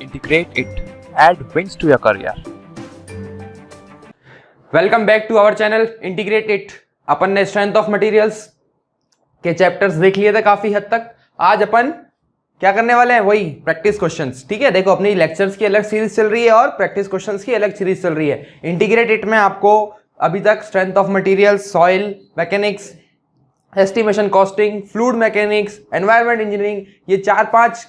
integrate it, add wings to your career. Welcome back to our channel integrate it. अपन ने strength of materials के chapters देख लिए थे काफी हद तक। आज अपन क्या करने वाले हैं, वही प्रैक्टिस क्वेश्चंस। ठीक है, देखो अपनी लेक्चर्स की अलग सीरीज चल रही है और प्रैक्टिस क्वेश्चंस की अलग सीरीज चल रही है। इंटीग्रेट इट में आपको अभी तक strength of materials, soil mechanics, estimation costing, fluid mechanics, environment engineering, ये 4-5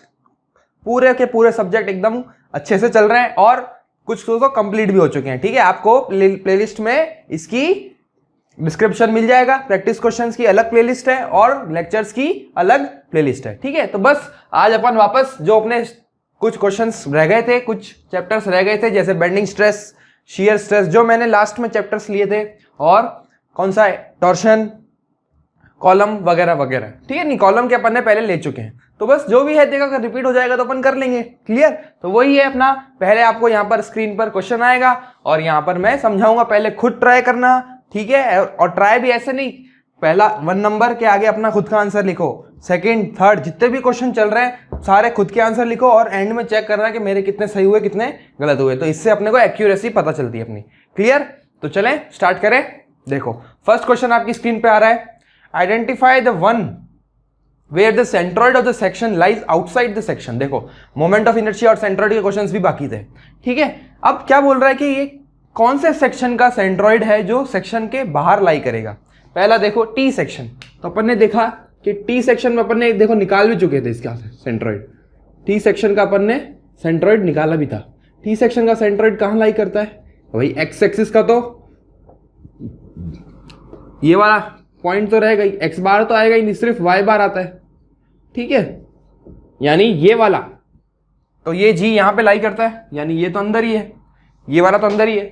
पूरे के पूरे सब्जेक्ट एकदम अच्छे से चल रहे हैं और कुछ तो कंप्लीट भी हो चुके हैं। ठीक है, आपको प्लेलिस्ट में इसकी डिस्क्रिप्शन मिल जाएगा। प्रैक्टिस क्वेश्चंस की अलग प्लेलिस्ट है और लेक्चर्स की अलग प्लेलिस्ट है। ठीक है, तो बस आज अपन वापस जो अपने कुछ क्वेश्चंस रह गए थे, कुछ चैप्टर्स रह गए थे, जैसे बेंडिंग स्ट्रेस, शियर स्ट्रेस जो मैंने लास्ट में चैप्टर्स लिए थे, और कौन सा है, टॉर्शन, कॉलम वगैरह वगैरह। ठीक है, नहीं कॉलम के अपन ने पहले ले चुके हैं, तो बस जो भी है देखा अगर रिपीट हो जाएगा तो अपन कर लेंगे। क्लियर, तो वही है अपना। पहले आपको यहाँ पर स्क्रीन पर क्वेश्चन आएगा और यहाँ पर मैं समझाऊंगा, पहले खुद ट्राई करना। ठीक है, और ट्राई भी ऐसे नहीं, पहला 1 नंबर के आगे अपना खुद का आंसर लिखो, सेकंड थर्ड जितने भी क्वेश्चन चल रहे हैं सारे खुद के आंसर लिखो और एंड में चेक करना कि मेरे कितने सही हुए कितने गलत हुए, तो इससे अपने को एक्यूरेसी पता चलती है अपनी। क्लियर, तो चलें स्टार्ट करें। देखो फर्स्ट क्वेश्चन आपकी स्क्रीन पे आ रहा है, identify the one where the centroid of the section lies outside the section. देखो मोमेंट ऑफ इनर्शिया और सेंट्रॉइड के क्वेश्चंस भी बाकी थे। ठीक है, अब क्या बोल रहा है कि ये कौन से सेक्शन का सेंट्रॉइड है जो सेक्शन के बाहर लाई करेगा। पहला देखो टी सेक्शन, तो अपन ने देखा कि टी सेक्शन में अपन ने देखो निकाल भी चुके थे इसका सेंट्रॉइड। टी सेक्शन का अपन ने सेंट्रॉइड निकाला भी था। टी सेक्शन का सेंट्रॉइड कहाँ लाई करता है, वही एक्स एक्सिस का, तो ये वाला पॉइंट तो रहेगा ही, एक्स बार तो आएगा ही नहीं, सिर्फ वाई बार आता है। ठीक है, यानी ये वाला, तो ये जी यहां पे लाई करता है, यानी ये तो अंदर ही है, ये वाला तो अंदर ही है।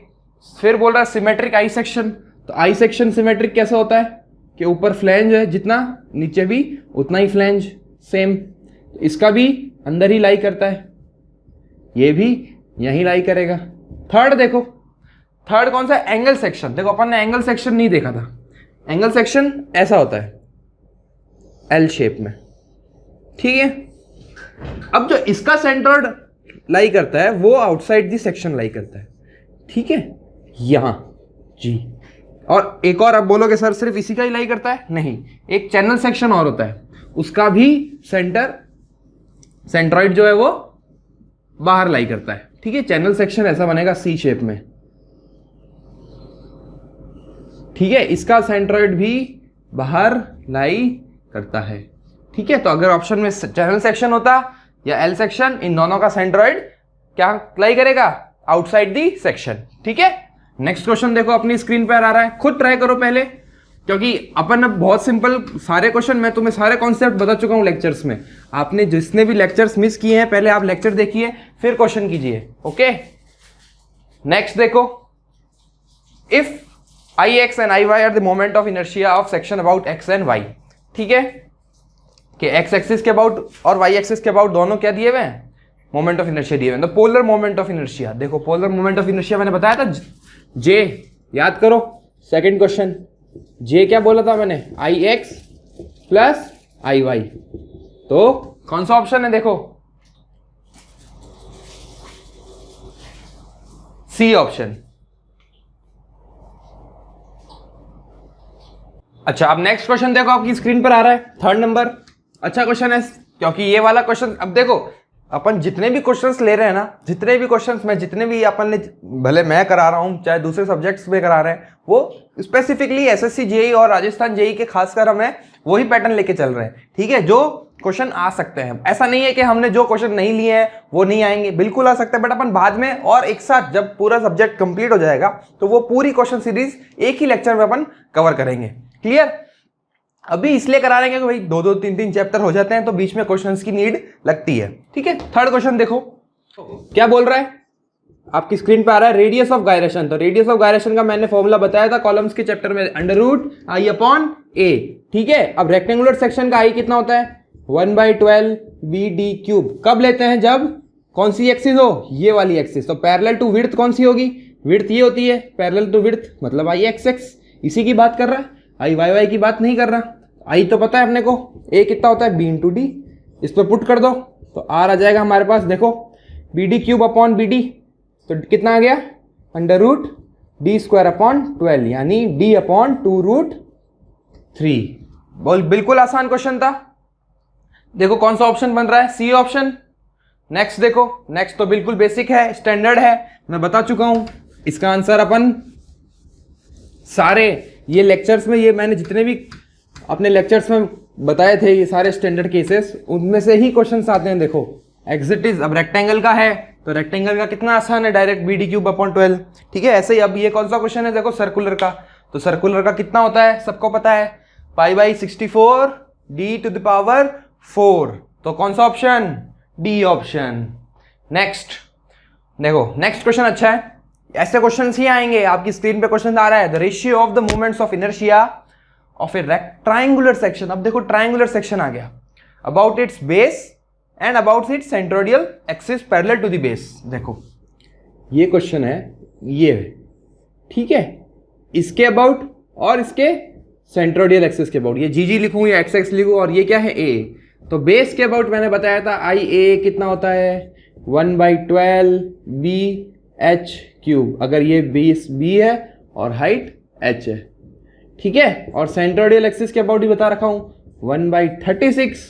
फिर बोल रहा है सिमेट्रिक आई सेक्शन, तो आई सेक्शन सिमेट्रिक कैसे होता है कि ऊपर फ्लैंज है जितना, नीचे भी उतना ही फ्लैंज सेम, तो इसका भी अंदर ही लाई करता है, ये भी यहीं लाई करेगा। थर्ड देखो, थर्ड कौन सा, एंगल सेक्शन। देखो अपन ने एंगल सेक्शन नहीं देखा था, एंगल सेक्शन ऐसा होता है एल शेप में। ठीक है, अब जो इसका सेंट्रॉइड लाई करता है वो आउटसाइड दी सेक्शन लाई करता है। ठीक है, यहां जी, और एक और, अब बोलोगे सर सिर्फ इसी का ही लाई करता है, नहीं, एक चैनल सेक्शन और होता है, उसका भी सेंट्रॉइड जो है वो बाहर लाई करता है। ठीक है, चैनल सेक्शन ऐसा बनेगा सी शेप में। ठीक है, इसका सेंट्रॉइड भी बाहर लाई करता है। ठीक है, तो अगर ऑप्शन में चैनल सेक्शन होता या एल सेक्शन, इन दोनों का सेंट्रॉइड क्या लाई करेगा, आउटसाइड दी सेक्शन। ठीक है, नेक्स्ट क्वेश्चन देखो अपनी स्क्रीन पर आ रहा है, खुद ट्राई करो पहले, क्योंकि अपन अब बहुत सिंपल सारे क्वेश्चन, मैं तुम्हें सारे कॉन्सेप्ट बता चुका हूं लेक्चर्स में। आपने जिसने भी लेक्चर्स मिस किए हैं पहले आप लेक्चर देखिए फिर क्वेश्चन कीजिए। ओके, नेक्स्ट देखो, if I X and I Y are the moment of inertia of section about X and Y. ठीक है, कि एक्स एक्सिस के अबाउट और वाई एक्सिस के अबाउट दोनों क्या दिए हुए हैं, मोमेंट ऑफ इनर्शिया दिए हुए हैं। तो पोलर मोमेंट ऑफ इनर्शिया, देखो पोलर मोमेंट ऑफ इनर्शिया मैंने बताया था जे, याद करो सेकंड क्वेश्चन, जे क्या बोला था मैंने, आई एक्स प्लस आई वाई, तो कौन सा ऑप्शन है, देखो सी ऑप्शन। अच्छा, अब नेक्स्ट क्वेश्चन देखो आपकी स्क्रीन पर आ रहा है, थर्ड नंबर। अच्छा क्वेश्चन है, क्योंकि ये वाला क्वेश्चन, अब देखो अपन जितने भी क्वेश्चंस ले रहे हैं ना, जितने भी क्वेश्चंस में जितने भी अपन ने, भले मैं करा रहा हूं चाहे दूसरे सब्जेक्ट्स में करा रहे हैं, वो स्पेसिफिकली एसएससी जेई और राजस्थान जेई के खासकर हमें वही पैटर्न लेके चल रहे हैं। ठीक है, जो क्वेश्चन आ सकते हैं, ऐसा नहीं है कि हमने जो क्वेश्चन नहीं लिए हैं वो नहीं आएंगे, बिल्कुल आ सकते हैं, बट अपन बाद में और एक साथ जब पूरा सब्जेक्ट कंप्लीट हो जाएगा तो वो पूरी क्वेश्चन सीरीज एक ही लेक्चर में अपन कवर करेंगे। क्लियर, अभी इसलिए करा रहे हैं कि भाई 2-2, 3-3 चैप्टर हो जाते हैं तो बीच में क्वेश्चंस की नीड लगती है। ठीक है, थर्ड क्वेश्चन देखो क्या बोल रहा है, आपकी स्क्रीन पे आ रहा है रेडियस ऑफ गायरेशन। तो रेडियस ऑफ गायरेशन का मैंने फॉर्मूला बताया था कॉलम्स के चैप्टर में, √i/a। ठीक है, अब रेक्टेंगुलर सेक्शन का आई कितना होता है, 1/12 BD3। कब लेते हैं, जब कौन सी एक्सिस हो, ये वाली एक्सिस। तो पैरेलल टू विड्थ कौन सी होगी, विड्थ ये होती है, पैरेलल टू विड्थ मतलब आई एक्स एक्स, इसी की बात कर रहा है, आई वाई वाई की बात नहीं कर रहा। आई तो पता है अपने को, ए कितना होता है, B × D, इस पर पुट कर दो तो आर आ जाएगा हमारे पास। देखो BD³ अपॉन BD, तो कितना आ गया √D² अपॉन 12 यानी D अपॉन 2√3। बोल बिल्कुल आसान क्वेश्चन था। देखो कौन सा ऑप्शन बन रहा है, सी ऑप्शन। नेक्स्ट देखो, नेक्स्ट तो बिल्कुल बेसिक है, स्टैंडर्ड है, मैं बता चुका हूं। इसका आंसर अपन सारे ये लेक्चर्स में, ये मैंने जितने भी अपने लेक्चर्स में बताए थे ये सारे स्टैंडर्ड केसेस, उनमें से ही क्वेश्चंस आते हैं। देखो एग्जिट इज, अब रेक्टेंगल का है तो रेक्टेंगल का कितना आसान है, डायरेक्ट BD³ अपॉन 12। ठीक है, ऐसे ही अब ये कौन सा क्वेश्चन है, देखो सर्कुलर का, तो सर्कुलर का कितना होता है सबको पता है, π/64 D⁴। तो कौन सा ऑप्शन, डी ऑप्शन। नेक्स्ट देखो, नेक्स्ट क्वेश्चन अच्छा है, ऐसे क्वेश्चंस ही आएंगे। आपकी स्क्रीन पे क्वेश्चन आ रहा है, the ratio of the moments of inertia of a triangular section. अब देखो ट्राइंगुलर सेक्शन आ गया, about its base and about its centroidal axis parallel to the base. देखो ये क्वेश्चन है, ये ठीक है, इसके अबाउट और इसके सेंट्रोइडियल एक्सिस के अबाउट, ये जीजी लिखूं या एक्स लिखूं, और ये क्या है ए। तो बेस के अबाउट मैंने बताया था IA कितना होता है 1/12 BH³, अगर ये बेस B है और हाइट H है। ठीक है, और सेंट्रोइडियल एक्सिस के अबाउट ही बता रखा हूं 1/36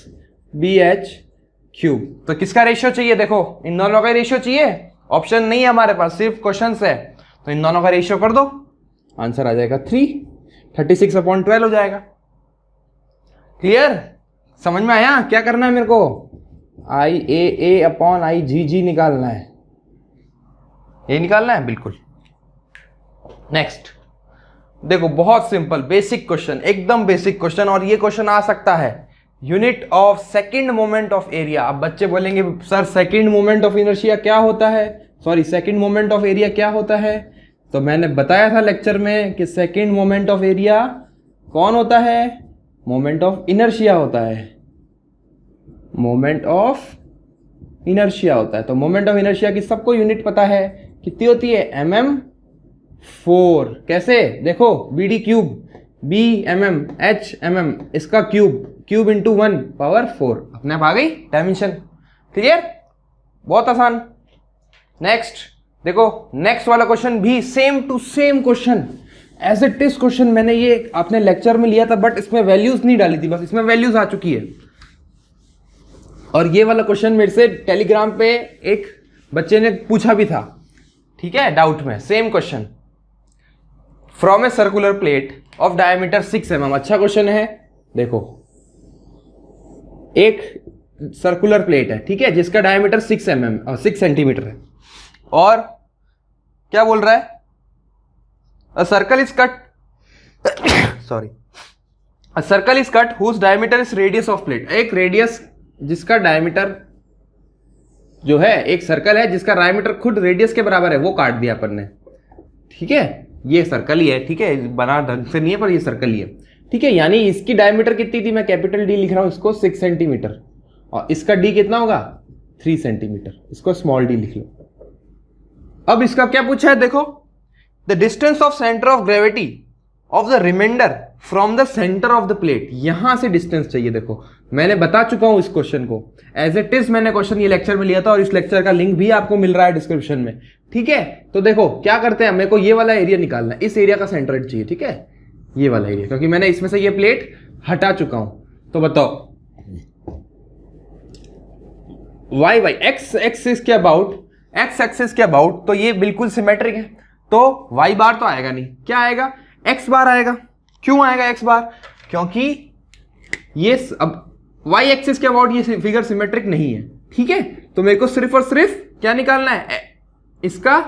BH³। तो किसका रेशियो चाहिए, देखो इन दोनों का रेशियो चाहिए, ऑप्शन नहीं है हमारे पास, सिर्फ क्वेश्चन है, तो इन दोनों का रेशियो कर दो, आंसर आ जाएगा 3, 36/12 हो जाएगा। क्लियर, समझ में आया क्या करना है मेरे को, IAA अपॉन IGG निकालना है, ये निकालना है बिल्कुल। नेक्स्ट देखो, बहुत सिंपल बेसिक क्वेश्चन, एकदम बेसिक क्वेश्चन, और ये क्वेश्चन आ सकता है unit of second moment of area. अब बच्चे बोलेंगे sir second moment of inertia क्या होता है, sorry second moment of area क्या होता है। तो मैंने बताया था लेक्चर में कि सेकंड मोमेंट ऑफ एरिया कौन होता है, मोमेंट ऑफ इनर्शिया होता है, मोमेंट ऑफ इनर्शिया होता है। तो मोमेंट ऑफ इनर्शिया की सबको यूनिट पता है, कितनी होती है mm4। कैसे, देखो BD³ B mm H mm, इसका क्यूब इंटू 1/4, अपने आप आ गई डायमेंशन। क्लियर, बहुत आसान। नेक्स्ट देखो, नेक्स्ट वाला क्वेश्चन भी same to same question, as it is question मैंने ये अपने लेक्चर में लिया था, बट इसमें वैल्यूज नहीं डाली थी, बस इसमें वैल्यूज आ चुकी है। और ये वाला क्वेश्चन मेरे से टेलीग्राम पे एक बच्चे ने पूछा भी था, ठीक है, डाउट में, same question, from a circular plate of diameter 6 mm। अच्छा क्वेश्चन है। देखो एक सर्कुलर प्लेट है, ठीक है, जिसका डायमीटर 6 सेंटीमीटर है, और क्या बोल रहा है, a circle is cut, sorry, a circle is cut whose diameter is radius of plate. एक रेडियस जिसका डायमीटर जो है, एक सर्कल है जिसका डायमीटर खुद रेडियस के बराबर है, वो काट दिया अपन ने। ठीक है, ये सर्कल ही है, ठीक है, बना ढंग से नहीं है पर ये सर्कल ही है। ठीक है, यानी इसकी डायमीटर कितनी थी, मैं कैपिटल D लिख रहा हूं इसको 6 सेंटीमीटर, और इसका D कितना होगा 3 सेंटीमीटर, इसको स्मॉल d लिख लो। अब इसका क्या पूछा है, देखो the distance of centre of gravity of the reminder from the centre of the plate. यहां से डिस्टेंस चाहिए। देखो मैंने बता चुका हूं इस क्वेश्चन को, एज इट इज मैंने क्वेश्चन ये लेक्चर में लिया था, और इस लेक्चर का लिंक भी आपको मिल रहा है डिस्क्रिप्शन में। ठीक है, तो देखो क्या करते हैं, मेरे को ये वाला एरिया निकालना है, इस एरिया का सेंट्रोइड चाहिए। ठीक है, ये वाला एरिया, क्योंकि मैंने इसमें से ये प्लेट हटा चुका हूं। तो बताओ y x एक्सिस के अबाउट, x एक्सिस के अबाउट, तो ये बिल्कुल सिमेट्रिक है, तो y बार तो आएगा नहीं, क्या आएगा, x बार आएगा। क्यों आएगा x बार, क्योंकि ये अब y एक्सिस के अबाउट ये फिगर सिमेट्रिक नहीं है। ठीक है, तो मेरे को सिर्फ और सिर्फ क्या निकालना है, इसका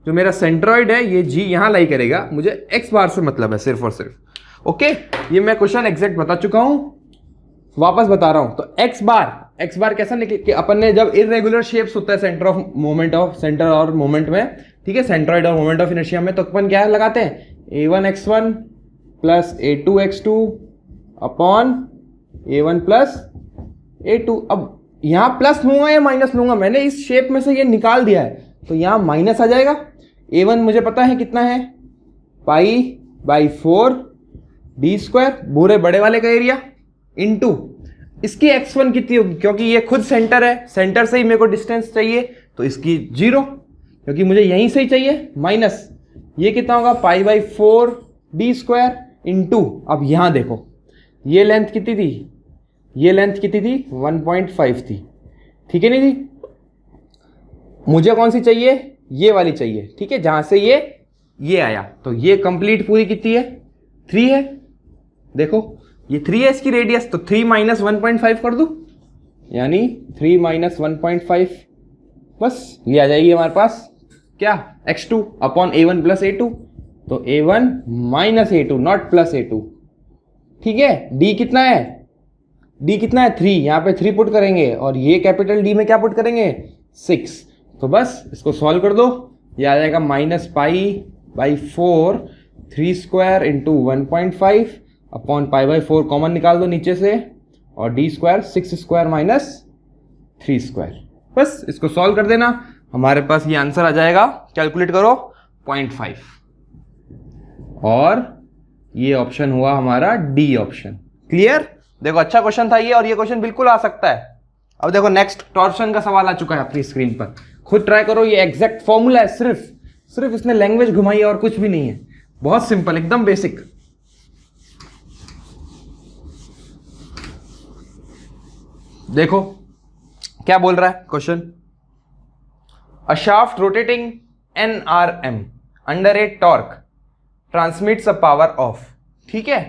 जो मेरा सेंट्रॉइड है ये g यहां लाई करेगा, मुझे x बार से मतलब है सिर्फ और सिर्फ। ओके, ये मैं क्वेश्चन एग्जैक्ट बता चुका हूं, वापस बता रहा हूं। तो x बार कैसा निकले कि अपन ने जब इरेगुलर शेप्स होता है centre of moment of centre और मोमेंट में, ठीक है, सेंट्रॉइड और मोमेंट ऑफ इनर्शिया में, तो अपन क्या लगाते हैं, a1x1 plus a2x2 upon a1 plus a2। अब यहां प्लस लूंगा या माइनस लूंगा, मैंने इस शेप में से ये निकाल दिया है, तो यहां माइनस आ जाएगा। a1 मुझे पता है कितना है, π/4 d², पूरे बड़े वाले का एरिया, इनटू इसकी x1 कितनी होगी, क्योंकि ये खुद सेंटर है, सेंटर से ही मेरे को डिस्टेंस चाहिए, तो इसकी 0, क्योंकि मुझे यहीं से ही चाहिए, माइनस ये कितना होगा π/4 d स्क्वायर इंटू, अब यहां देखो ये लेंथ कितनी थी, ये लेंथ कितनी थी 1.5 थी, ठीक है नहीं थी, मुझे कौन सी चाहिए, ये वाली चाहिए, ठीक है, जहां से ये आया, तो ये कंप्लीट पूरी कितनी है 3 है, देखो ये 3 है इसकी रेडियस, तो 3 माइनस 1.5 कर दूं, यानी 3 माइनस 1.5, बस ये आ जाएगी हमारे पास क्या x2 upon a1 plus a2, तो a1 minus a2 not plus a2, ठीक है। d कितना है, d कितना है 3, यहाँ पे 3 पुट करेंगे और ये कैपिटल D में क्या पुट करेंगे 6, तो बस इसको सॉल्व कर दो, ये आ जाएगा -π/4 3 स्क्वायर इंटू 1.5 अपॉन π/4 कॉमन निकाल दो नीचे से, और d square 6 square minus 3 square, बस इसको सॉल्व कर देना, हमारे पास ये आंसर आ जाएगा, कैलकुलेट करो 0.5, और ये ऑप्शन हुआ हमारा डी ऑप्शन। क्लियर, देखो अच्छा क्वेश्चन था ये, और ये क्वेश्चन बिल्कुल आ सकता है। अब देखो नेक्स्ट टॉर्शन का सवाल आ चुका है अपनी स्क्रीन पर, खुद ट्राई करो, ये एग्जैक्ट फॉर्मूला है, सिर्फ इसने लैंग्वेज घुमाई है और कुछ भी नहीं है, बहुत सिंपल एकदम बेसिक। देखो क्या बोल रहा है question, a shaft rotating NRM under A torque transmits a power of, ठीक है,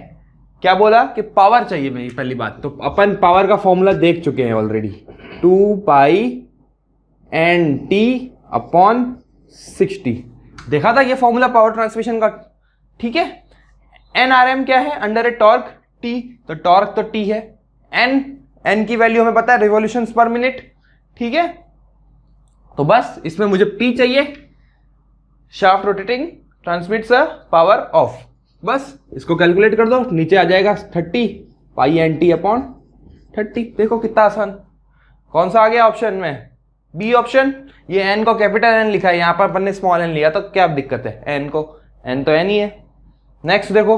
क्या बोला कि पावर चाहिए मेरी, पहली बात तो अपन पावर का फॉर्मूला देख चुके हैं ऑलरेडी, 2π/NT अपॉन 60, देखा था ये फॉर्मूला पावर ट्रांसमिशन का, ठीक है। NRM क्या है, अंडर ए टॉर्क T, तो टॉर्क तो T है, N की वैल्यू हमें पता है रिवॉल्यूशंस पर मिनट, ठीक है, तो बस इसमें मुझे P चाहिए, shaft rotating transmits a power of, बस इसको कैलकुलेट कर दो, नीचे आ जाएगा 30π/NT अपॉन 30, देखो कितना आसान, कौन सा आ गया ऑप्शन में, बी ऑप्शन। ये n को कैपिटल N लिखा है, यहां पर अपन ने स्मॉल n लिया, तो क्या दिक्कत है, n को, n तो n ही है। नेक्स्ट देखो,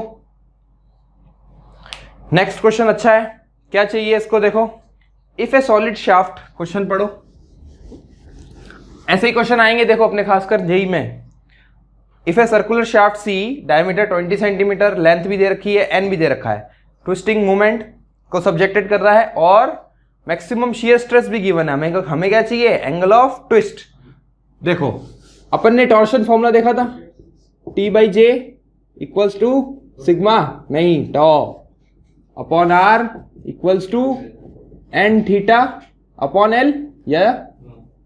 नेक्स्ट क्वेश्चन अच्छा है, क्या चाहिए इसको, देखो if A solid shaft, question पढ़ो, ऐसे ही क्वेश्चन आएंगे देखो अपने खासकर जेई में। If a circular shaft C diameter 20 centimetre, length भी दे रखी है, एन भी दे रखा है, ट्विस्टिंग मूवमेंट को सब्जेक्टेड कर रहा है, और मैक्सिमम शियर स्ट्रेस भी गिवन है, हमें क्या चाहिए, एंगल ऑफ ट्विस्ट। देखो अपन ने टॉर्शन फॉर्मूला देखा था, T/J इक्वल्स टू सिग्मा नहीं tau upon R equals to N theta upon L या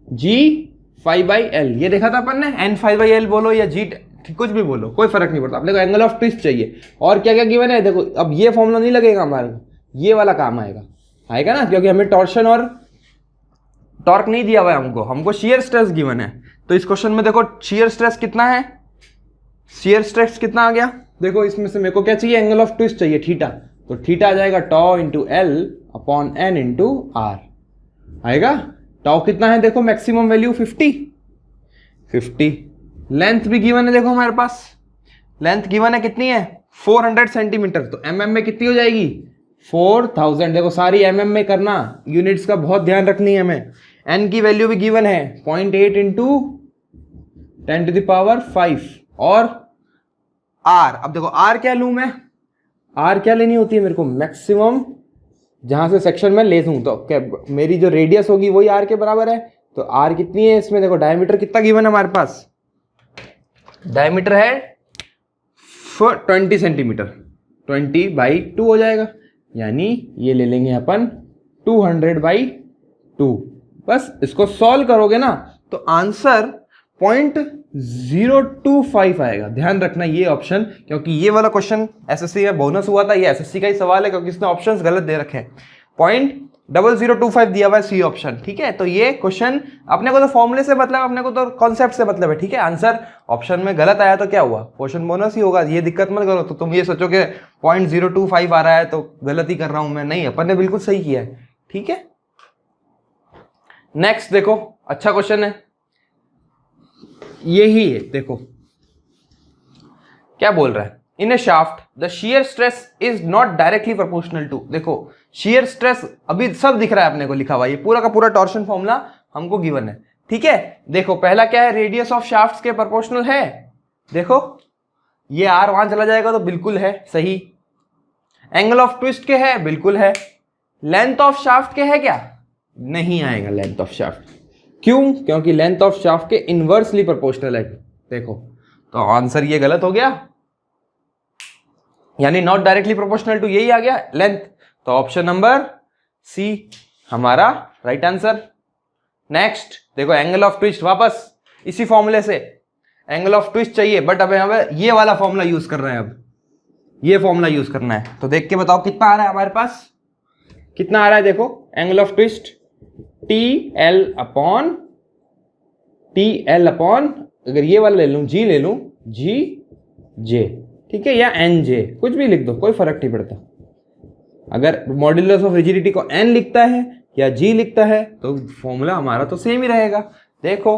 G∅/L, ये देखा था अपन ने, N∅/L बोलो या G, कुछ भी बोलो कोई फर्क नहीं पड़ता, अपने को एंगल ऑफ ट्विस्ट चाहिए, और क्या क्या गिवन है देखो। अब ये फॉर्मूला नहीं लगेगा हमारे, ये वाला काम आएगा ना, क्योंकि हमें टॉर्शन और टॉर्क नहीं दिया हुआ है, हमको शियर स्ट्रेस गिवन है। तो इस क्वेश्चन में देखो शियर स्ट्रेस कितना है, शियर स्ट्रेस कितना आ गया, देखो इसमें से मेरे को क्या चाहिए, एंगल ऑफ ट्विस्ट चाहिए थीटा, तो थीटा आ जाएगा tau into L upon N into R आएगा। टॉ कितना है देखो, मैक्सिमम वैल्यू 50। लेंथ भी गिवन है देखो हमारे पास, लेंथ गिवन है कितनी है 400 सेंटीमीटर, तो mm में कितनी हो जाएगी 4000। देखो सारी mm में करना, यूनिट्स का बहुत ध्यान रखनी है हमें। n की वैल्यू भी गिवन है 0.8 इंटू 10⁵ और r, अब देखो r क्या लूं मैं, r क्या लेनी होती है मेरे को, मैक्सिमम जहां से सेक्शन में ले दूं, तो क्या मेरी जो रेडियस होगी वही r के बराबर है। तो r कितनी है इसमें, देखो डायमीटर कितना गिवन है हमारे पास, डायमीटर है 20 सेंटीमीटर, 20/2 हो जाएगा, यानी ये ले लेंगे अपन 200/2। बस इसको सॉल्व करोगे ना तो आंसर 0.025 आएगा। ध्यान रखना ये ऑप्शन, क्योंकि ये वाला क्वेश्चन एसएससी में बोनस हुआ था, ये एसएससी का ही सवाल है क्योंकि इसने ऑप्शंस गलत दे रखे हैं। 0.0025 दिया हुआ है सी ऑप्शन, ठीक है। तो ये क्वेश्चन अपने को तो फॉर्मूले से मतलब, अपने को तो कॉन्सेप्ट से मतलब है, ठीक है। आंसर ऑप्शन में गलत आया तो क्या हुआ, क्वेश्चन बोनस ही होगा, ये दिक्कत मत करो। तो तुम ये सोचो कि 0.025 आ रहा है तो गलत ही कर रहा हूं मैं, नहीं, अपन ने बिल्कुल सही किया है, ठीक है। नेक्स्ट देखो, अच्छा क्वेश्चन है, यही है, देखो क्या बोल रहा है, in a shaft the shear stress is not directly proportional to. देखो शियर स्ट्रेस अभी सब दिख रहा है अपने को लिखा हुआ, ये पूरा का पूरा टॉर्शन फॉर्मूला हमको गिवन है। ठीक है, देखो पहला क्या है, रेडियस ऑफ शाफ्ट के प्रोपोर्शनल है। देखो ये आर वहां चला जाएगा तो बिल्कुल है सही। एंगल ऑफ ट्विस्ट के है, बिल्कुल है। लेंथ ऑफ शाफ्ट के है क्या, नहीं आएगा लेंथ ऑफ शाफ्ट। क्यों, क्योंकि लेंथ ऑफ शाफ्ट के इनवर्सली प्रोपोर्शनल है। देखो तो आंसर ये गलत हो गया, यानी नॉट डायरेक्टली प्रोपोर्शनल टू, यही आ गया लेंथ। तो ऑप्शन नंबर सी हमारा राइट आंसर। नेक्स्ट देखो एंगल ऑफ ट्विस्ट, वापस इसी फॉर्मूले से एंगल ऑफ ट्विस्ट चाहिए, बट अब हमें ये वाला फॉर्मूला यूज कर रहे हैं। अब ये फॉर्मूला यूज करना है, तो देख के बताओ कितना आ रहा है हमारे पास, कितना आ रहा है। देखो angle of twist T L upon अगर ये वाला ले लूं, जी ले लूं, जी जे, ठीक है, या एन जे, कुछ भी लिख दो, कोई फर्क नहीं पड़ता। अगर मॉड्यूलस ऑफ रिजिडिटी को एन लिखता है या जी लिखता है तो फॉर्मूला हमारा तो सेम ही रहेगा। देखो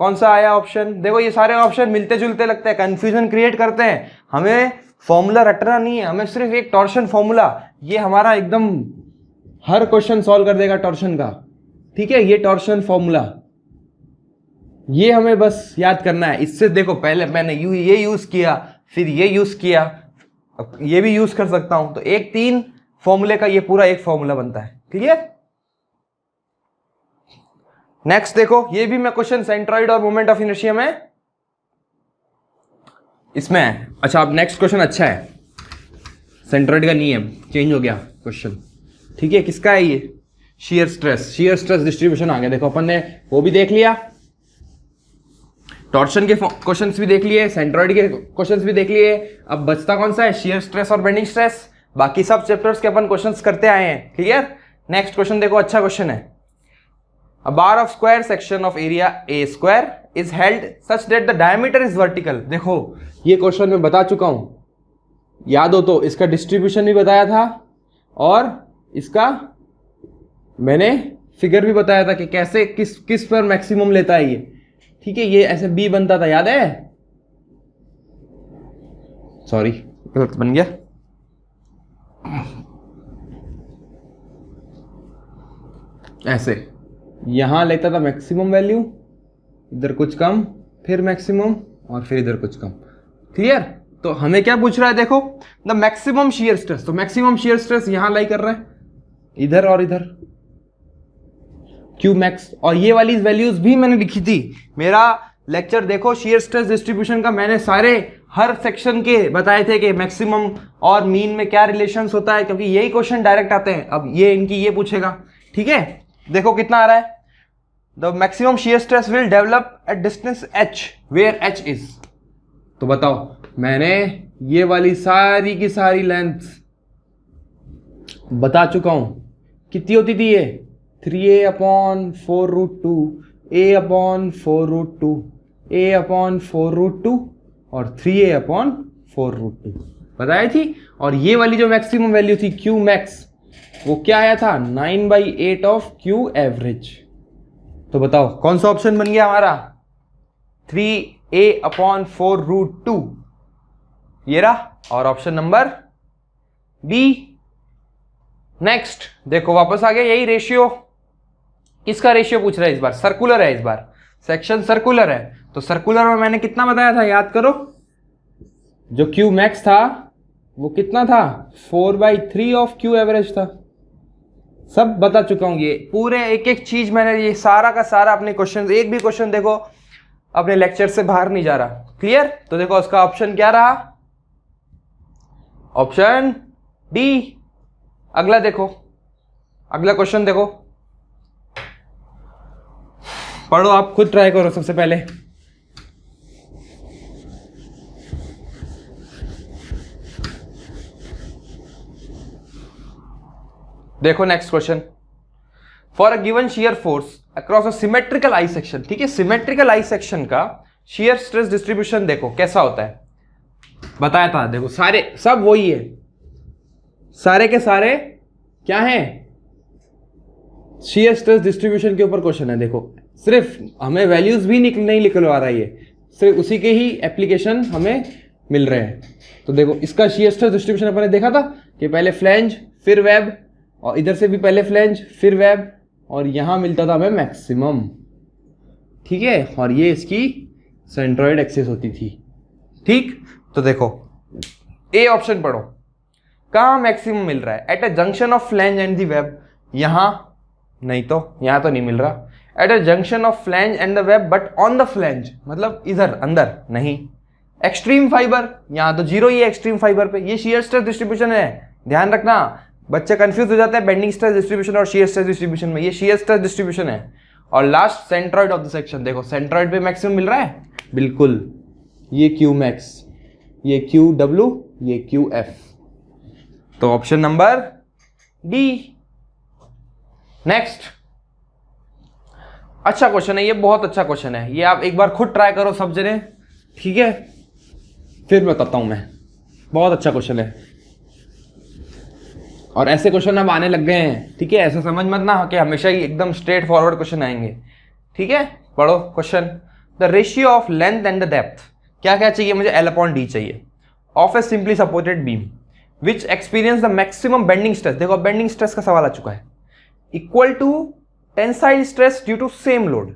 कौन सा आया ऑप्शन, देखो ये सारे ऑप्शन मिलते जुलते लगते हैं, कंफ्यूजन क्रिएट करते हैं। हमें फॉर्मूला रटना नहीं है, हमें सिर्फ एक टॉर्शन फॉर्मूला, ये हमारा एकदम हर क्वेश्चन सॉल्व कर देगा टॉर्शन का, ठीक है। ये टॉर्शन फॉर्मूला, ये हमें बस याद करना है। इससे देखो पहले मैंने ये यूज किया, फिर ये यूज किया, ये भी यूज कर सकता हूं, तो एक 3 फॉर्मूले का ये पूरा एक फॉर्मूला बनता है, क्लियर। नेक्स्ट देखो ये भी मैं क्वेश्चन सेंट्रॉइड और मोमेंट ऑफ इनर्शिया में इसमें है। अच्छा अब नेक्स्ट क्वेश्चन अच्छा है, सेंट्रॉइड का नहीं है, चेंज हो गया क्वेश्चन, ठीक है। किसका है ये, शियर स्ट्रेस डिस्ट्रीब्यूशन आ गया। देखो अपन ने वो भी देख लिया, टॉर्शन के क्वेश्चंस भी देख लिए, सेंट्रॉइड के क्वेश्चंस भी देख लिए। अब बचता कौन सा है, शियर स्ट्रेस और बेंडिंग स्ट्रेस। बाकी सब चैप्टर्स के अपन क्वेश्चंस करते आए हैं, क्लियर। नेक्स्ट क्वेश्चन देखो, अच्छा क्वेश्चन है। A bar of square section of area a square is held such that the diameter is vertical। देखो ये क्वेश्चन मैं बता चुका हूं, याद हो तो, इसका डिस्ट्रीब्यूशन भी बताया था और इसका मैंने फिगर भी बताया था कि कैसे किस पर मैक्सिमम लेता है ये, ठीक है। ये ऐसे बी बनता था, याद है, सॉरी गलत बन गया, ऐसे यहां लेता था मैक्सिमम वैल्यू, इधर कुछ कम, फिर मैक्सिमम और फिर इधर कुछ कम, क्लियर। तो हमें क्या पूछ रहा है, देखो द मैक्सिमम शियर स्ट्रेस, तो मैक्सिमम शियर स्ट्रेस यहां लाई कर रहा है, इधर और इधर, क्यू मैक्स। और ये वाली वैल्यूज भी मैंने लिखी थी, मेरा लेक्चर देखो शियर स्ट्रेस डिस्ट्रीब्यूशन का, मैंने सारे हर सेक्शन के बताए थे कि मैक्सिमम और मीन में क्या रिलेशंस होता है, क्योंकि यही क्वेश्चन डायरेक्ट आते हैं। अब ये इनकी ये पूछेगा, ठीक है। देखो कितना आ रहा है, the maximum shear stress will develop at distance h where h is. तो बताओ मैंने ये वाली सारी की सारी लेंथ बता चुका हूं, कितनी होती थी ये, 3a/4√2, a/4√2, a/4√2 और 3a/4√2 बताई थी। और ये वाली जो मैक्सिमम वैल्यू थी Q मैक्स, वो क्या आया था, 9/8 ऑफ Q एवरेज। तो बताओ कौन सा ऑप्शन बन गया हमारा, 3a/4√2 ये रहा, और ऑप्शन नंबर बी। नेक्स्ट देखो वापस आ गया यही रेशियो, किसका रेशियो पूछ रहा है इस बार, सर्कुलर है, इस बार सेक्शन सर्कुलर है। तो सर्कुलर में मैंने कितना बताया था, याद करो, जो Q मैक्स था वो कितना था, 4/3 ऑफ Q एवरेज था। सब बता चुका हूं, ये पूरे एक एक चीज मैंने, ये सारा का सारा अपने क्वेश्चन, एक भी क्वेश्चन देखो अपने लेक्चर से बाहर नहीं जा रहा, क्लियर। तो देखो उसका ऑप्शन क्या रहा, ऑप्शन डी। अगला देखो, अगला क्वेश्चन देखो, पढ़ो आप, खुद ट्राई करो सबसे पहले। देखो next question, for a given shear force across a symmetrical I section, ठीक है। सिमेट्रिकल आई सेक्शन का शियर स्ट्रेस डिस्ट्रीब्यूशन देखो कैसा होता है, बताया था। देखो सारे सब वही है, सारे के सारे क्या हैं, शियर स्ट्रेस डिस्ट्रीब्यूशन के ऊपर क्वेश्चन है। देखो सिर्फ हमें वैल्यूज भी नहीं निकलवा रहा है, ये सिर्फ उसी के ही एप्लीकेशन हमें मिल रहे हैं। तो देखो इसका शियर स्ट्रेस डिस्ट्रीब्यूशन अपन ने देखा था कि पहले फ्लैंज फिर वेब, और इधर से भी पहले फ्लैंज फिर वेब, और यहां मिलता था हमें मैक्सिमम। ठीक है, और ये इसकी सेंट्रॉइड एक्सिस होती थी। ठीक, तो देखो ए ऑप्शन पढ़ो, कहाँ मैक्सिमम मिल रहा है? At a junction of flange and the web, यहां नहीं तो यहां तो नहीं मिल रहा। At a junction of flange and the web but on the flange, मतलब इधर अंदर नहीं। एक्सट्रीम फाइबर, यहां तो जीरो ही है एक्सट्रीम फाइबर पे, ये शियर स्ट्रेस डिस्ट्रीब्यूशन है, ध्यान रखना, बच्चे कंफ्यूज हो जाते हैं बेंडिंग स्ट्रेस डिस्ट्रीब्यूशन और शियर स्ट्रेस डिस्ट्रीब्यूशन में, ये शियर स्ट्रेस डिस्ट्रीब्यूशन है। और last centroid of the section, देखो सेंट्रॉइड पे मैक्सिमम मिल रहा है, बिल्कुल, ये क्यू मैक्स, ये क्यू डब्ल्यू, ये क्यू एफ, तो ऑप्शन नंबर डी। नेक्स्ट, अच्छा क्वेश्चन है ये, बहुत अच्छा क्वेश्चन है ये, आप एक बार खुद ट्राई करो सब जने, ठीक है, फिर बताता हूं मैं, बहुत अच्छा क्वेश्चन है और ऐसे क्वेश्चन अब आने लग गए हैं, ठीक है, ऐसा समझ मत ना कि हमेशा ही एकदम स्ट्रेट फॉरवर्ड क्वेश्चन आएंगे, ठीक है। पढ़ो question, the ratio of length and the depth, क्या क्या चाहिए मुझे? L अपॉन डी चाहिए, of a simply supported beam which experience the maximum bending stress, देखो बेंडिंग स्ट्रेस का सवाल आ चुका है, equal to tensile stress due to same load.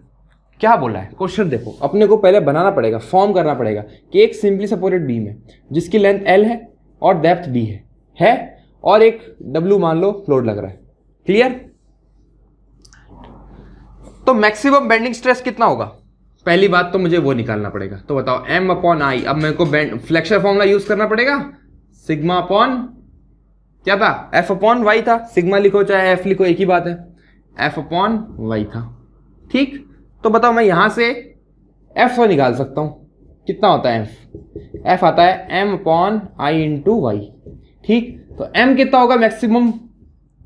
क्या बोला है क्वेश्चन? देखो अपने को पहले बनाना पड़ेगा, फॉर्म करना पड़ेगा कि एक सिंपली सपोर्टेड बीम है जिसकी लेंथ L है और डेप्थ D है और एक W मान लो लोड लग रहा है, क्लियर? तो मैक्सिमम बेंडिंग स्ट्रेस कितना होगा? पहली बात तो मुझे वो निकालना पड़ेगा, तो बताओ M अपॉन आई, अब मेरे को फ्लेक्सर फॉर्मूला यूज करना पड़ेगा, सिग्मा अपॉन क्या था? F अपॉन वाई था, सिग्मा लिखो चाहे F लिखो एक ही बात है, F अपॉन वाई था, ठीक। तो बताओ मैं यहां से F तो निकाल सकता हूं, कितना होता है F? F आता है M upon I into Y, ठीक। तो M कितना होगा मैक्सिमम?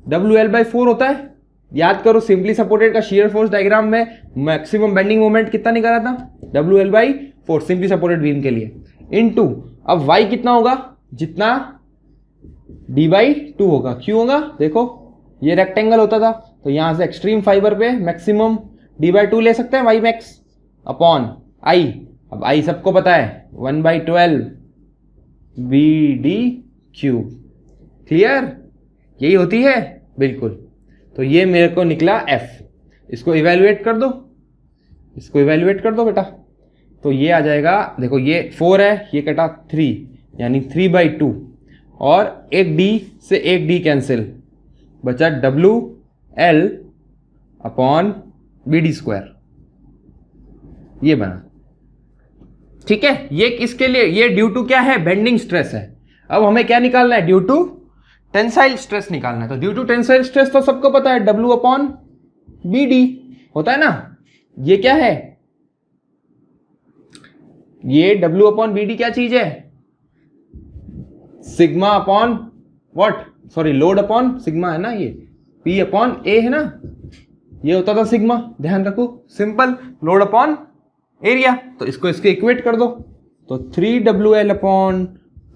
WL/4 होता है, याद करो सिंपली सपोर्टेड का शियर फोर्स डायग्राम में मैक्सिमम बेंडिंग मोमेंट कितना निकाला था? WL/4 सिंपली सपोर्टेड बीम के लिए, इनटू अब y कितना होगा? जितना D/2 होगा, क्यों होगा? देखो ये रेक्टेंगल होता था तो यहां से एक्सट्रीम फाइबर पे मैक्सिमम D/2 ले सकते हैं, y मैक्स अपॉन i, अब i सबको पता है 1/12 BD3, क्लियर? यही होती है, बिल्कुल। तो ये मेरे को निकला F, इसको इवेल्युएट कर दो, इसको इवेल्युएट कर दो बेटा, तो ये आ जाएगा, देखो ये 4 है, ये कटा 3 यानी 3/2 और एक D से एक D कैंसिल, बचा WL अपॉन BD², ये बना, ठीक है। ये किसके लिए? ये ड्यू टू क्या है? बेंडिंग स्ट्रेस है। अब हमें क्या निकालना है? ड्यू टू टेंसाइल स्ट्रेस निकालना है। तो ड्यू टू टेंसाइल स्ट्रेस तो सबको पता है, W अपॉन BD होता है ना, ये क्या है? ये W अपॉन BD क्या चीज है? Sigma upon what, sorry load upon sigma है ना, ये P अपॉन A है ना, ये होता था सिग्मा, ध्यान रखो, सिंपल, लोड अपॉन एरिया। तो इसको इसके इक्वेट कर दो, तो 3WL upon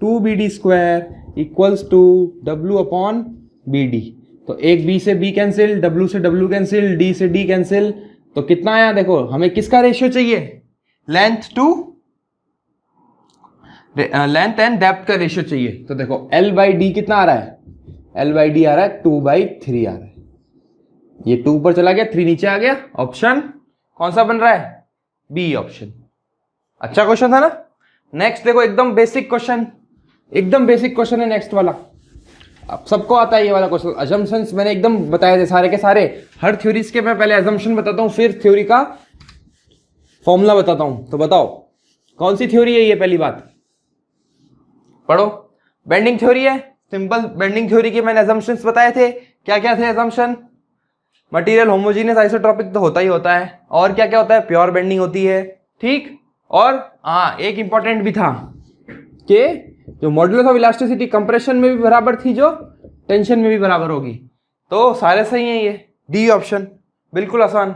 2BD² equals to W upon BD। तो एक B से B कैंसिल, W से W कैंसिल, D से D कैंसिल, तो कितना आया? देखो हमें किसका रेशियो चाहिए? Length to length and depth का रेशियो चाहिए। तो देखो L/D कितना आ रहा है? L/D आ रहा है 2/3 आ रहा है, ये 2 ऊपर चला गया, 3 नीचे आ गया, ऑप्शन कौन सा बन रहा है? B option. अच्छा क्वेश्चन था ना। नेक्स्ट देखो एकदम बेसिक क्वेश्चन, एकदम बेसिक क्वेश्चन है नेक्स्ट वाला, अब सबको आता है ये वाला क्वेश्चन। अजम्पशंस मैंने एकदम बताए थे सारे के सारे, हर थ्योरीज के मैं पहले अजम्पशन बताता हूं, फिर थ्योरी का फॉर्मूला बताता हूं। तो बताओ कौन सी थ्योरी है ये? पहली बात पढ़ो, बेंडिंग थ्योरी है, सिंपल बेंडिंग थ्योरी के मैंने अजम्पशंस बताए थे। क्या क्या थे अजम्पशन? मटेरियल होमोजीनियस आइसोट्रोपिक तो होता ही होता है, और क्या क्या होता है? प्योर बेंडिंग होती है, ठीक। और हाँ एक इंपॉर्टेंट भी था कि जो मॉडुलस ऑफ इलास्टिसिटी कंप्रेशन में भी बराबर थी, जो टेंशन में भी बराबर होगी। तो सारे सही हैं, ये डी ऑप्शन बिल्कुल आसान।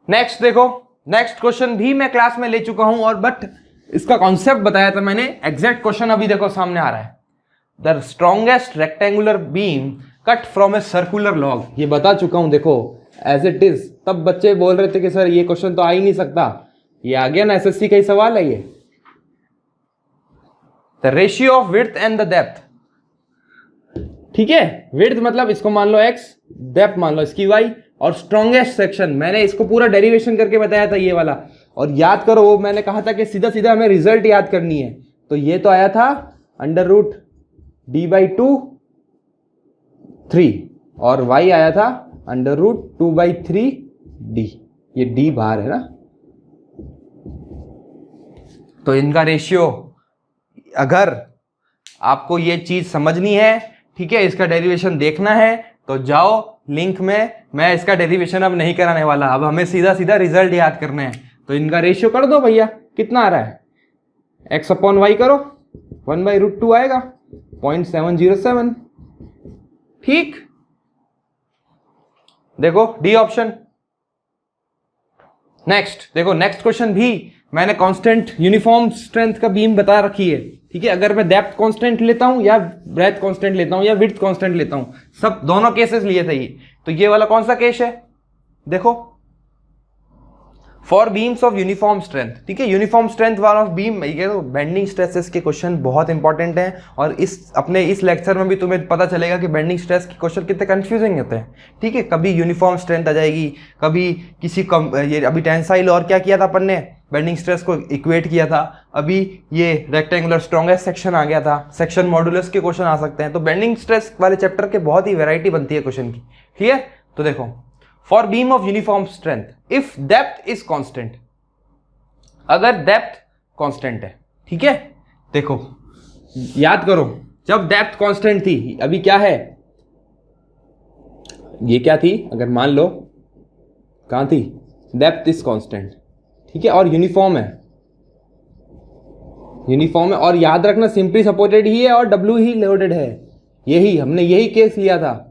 नेक्स्ट देखो, नेक्स्ट क्वेश्चन भी मैं क्लास में ले चुका हूं, और बट इसका कॉन्सेप्ट बताया था मैंने, एग्जैक्ट क्वेश्चन अभी देखो सामने आ रहा है। The strongest rectangular beam cut from a circular log, ये बता चुका हूं देखो एज इट इज। तब बच्चे बोल रहे थे कि सर ये क्वेश्चन तो आ ही नहीं सकता, ये आ गया ना, एसएससी का ही सवाल है ये। The ratio of width and the depth, ठीक है, विड्थ मतलब इसको मान लो x, डेप्थ मान लो इसकी y, और स्ट्रॉन्गेस्ट सेक्शन, मैंने इसको पूरा डेरिवेशन करके बताया था ये वाला, और याद करो वो मैंने कहा था कि सीधा सीधा हमें रिजल्ट याद करनी है। तो ये तो आया था √d/2 3 और y आया था √2/3d। ये d बाहर है ना, तो इनका रेशियो अगर आपको ये चीज समझनी है, ठीक है, इसका डेरिवेशन देखना है तो जाओ लिंक में, मैं इसका डेरिवेशन अब नहीं कराने वाला, अब हमें सीधा सीधा रिजल्ट याद करना है। तो इनका रेशियो कर दो भैया, कितना आ रहा है, x/y करो, 1/√2 आएगा 0.707, ठीक। देखो डी ऑप्शन। नेक्स्ट देखो, नेक्स्ट क्वेश्चन भी मैंने कांस्टेंट यूनिफॉर्म स्ट्रेंथ का बीम बता रखी है, ठीक है। अगर मैं डेप्थ कांस्टेंट लेता हूं या ब्रेथ कांस्टेंट लेता हूं या विड्थ कांस्टेंट लेता हूं, सब दोनों केसेस लिए थे ये। तो ये वाला कौन सा केस है, देखो, for beams of uniform strength, ठीक है। Uniform strength one of beam, तो बेंडिंग स्ट्रेसेस के क्वेश्चन बहुत इंपॉर्टेंट हैं, और इस लेक्चर में भी तुम्हें पता चलेगा कि बेंडिंग स्ट्रेस के क्वेश्चन कितने कंफ्यूजिंग होते हैं, ठीक है। कभी यूनिफॉर्म स्ट्रेंथ आ जाएगी, कभी ये अभी टेंसाइल और क्या किया था अपन ने, बेंडिंग स्ट्रेस को इक्वेट किया था, अभी ये रेक्टेंगुलर स्ट्रॉन्गेस्ट सेक्शन आ गया था, सेक्शन मॉडुलस के क्वेश्चन आ सकते हैं। तो बेंडिंग स्ट्रेस वाले चैप्टर के बहुत ही वैरायटी बनती है क्वेश्चन की, क्लियर। तो देखो, for beam of uniform strength if depth is constant, अगर डेप्थ कांस्टेंट है, ठीक है, देखो याद करो, जब डेप्थ कांस्टेंट थी, अभी क्या है, ये क्या थी, अगर मान लो कहां थी, डेप्थ इज कांस्टेंट, ठीक है, और यूनिफॉर्म है, और याद रखना सिंपली सपोर्टेड ही है और W ही लोडेड है, हमने यही केस लिया था,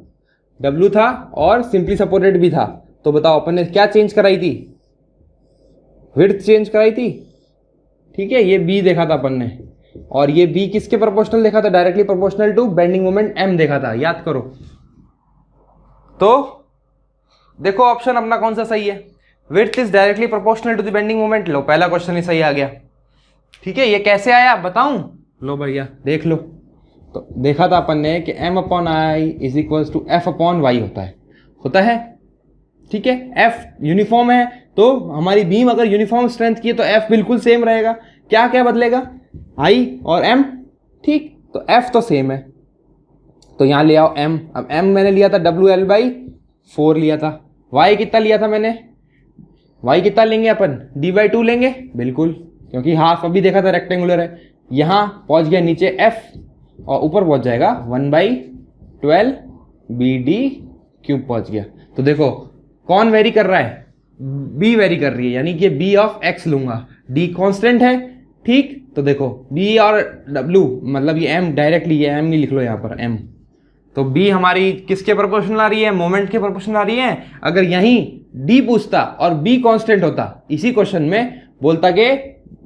W था और सिंपली सपोर्टेड भी था। तो बताओ अपन ने क्या चेंज कराई थी, विड्थ चेंज कराई थी, ठीक है। ये B देखा था अपन ने, और ये B किसके प्रोपोर्शनल देखा था, directly proportional to bending moment M देखा था, याद करो। तो देखो ऑप्शन अपना कौन सा सही है, width is directly proportional to the bending moment, लो पहला क्वेश्चन ही सही आ गया, ठीक है। ये कैसे आया बताऊं, लो भैया देख लो। तो देखा था अपन ने कि M/I is equal to F/Y होता है, ठीक है। F यूनिफॉर्म है, तो हमारी बीम अगर यूनिफॉर्म स्ट्रेंथ की है तो F बिल्कुल सेम रहेगा, क्या क्या बदलेगा, I और M, ठीक। तो F तो सेम है, तो यहां ले आओ M। अब M मैंने लिया था WL/4 लिया था, Y कितना लिया था मैंने, Y कितना लेंगे अपन, D/2 लेंगे, बिल्कुल, क्योंकि हाफ अभी देखा था रेक्टेंगुलर है। यहां पहुंच गया नीचे F और ऊपर पहुंच जाएगा 1/12 BD³ पहुंच गया। तो देखो कौन वेरी कर रहा है, B वेरी कर रही है, यानी कि B ऑफ X लूंगा, D कांस्टेंट है, ठीक। तो देखो B और W, मतलब ये M डायरेक्टली, ये M नहीं लिख लो यहाँ पर M, तो B हमारी किसके प्रोपोर्शनल आ रही है, मोमेंट के प्रोपोर्शनल आ रही है। अगर यहीं D पूछता और B कांस्टेंट होता, इसी क्वेश्चन में बोलता कि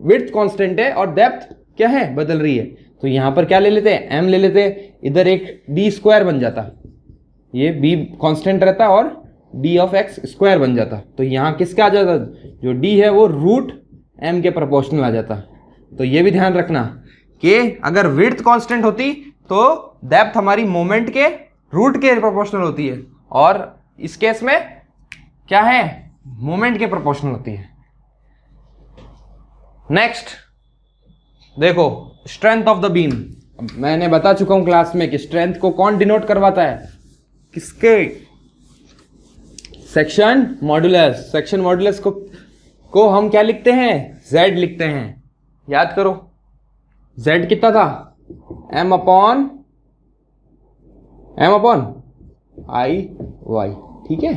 विड्थ कांस्टेंट है और डेप्थ क्या है, बदल रही है, तो यहां पर क्या ले लेते हैं, M ले लेते, इधर एक D² बन जाता, ये B कांस्टेंट रहता और D ऑफ X² बन जाता। तो यहां किसका आ जाता, जो D है वो √M के प्रोपोर्शनल आ जाता। तो ये भी ध्यान रखना कि अगर विड्थ कांस्टेंट होती तो डेप्थ हमारी मोमेंट के रूट के प्रोपोर्शनल होती है, और इस केस में क्या है, मोमेंट के प्रोपोर्शनल होती है। नेक्स्ट देखो, स्ट्रेंथ ऑफ द बीम। मैंने बता चुका हूं क्लास में कि स्ट्रेंथ को कौन डिनोट करवाता है, किसके, सेक्शन मॉडुलस। सेक्शन मॉडुलस को हम क्या लिखते हैं, Z लिखते हैं, याद करो। Z कितना था, M/I/Y, ठीक है।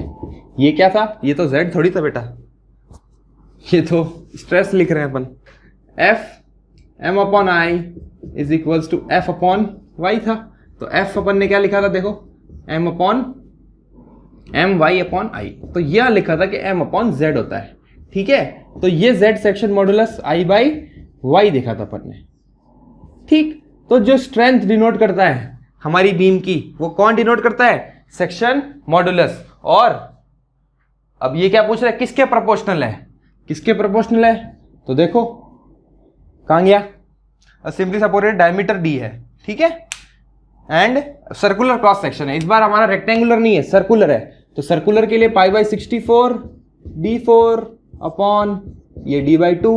ये क्या था, ये तो Z थोड़ी था बेटा, ये तो स्ट्रेस लिख रहे हैं अपन। M/I is equals to F/Y था, तो F अपन ने क्या लिखा था, देखो MY/I, तो यह लिखा था कि M/Z होता है, ठीक है। तो ये Z सेक्शन मॉडुलस I/Y देखा था अपन ने, ठीक। तो जो स्ट्रेंथ डिनोट करता है हमारी बीम की, वो कौन डिनोट करता है, सेक्शन मॉडुलस। और अब ये क्या पूछ रहा है, किसके प्रोपोर्शनल है, किसके प्रोपोर्शनल है, तो देखो कहां गया, सिंपली सपोर्टेड डायमीटर D है, ठीक है, एंड सर्कुलर क्रॉस सेक्शन है। इस बार हमारा रेक्टेंगुलर नहीं है, सर्कुलर है, तो तो सर्कुलर के लिए π/64 d4 अपॉन ये d/2,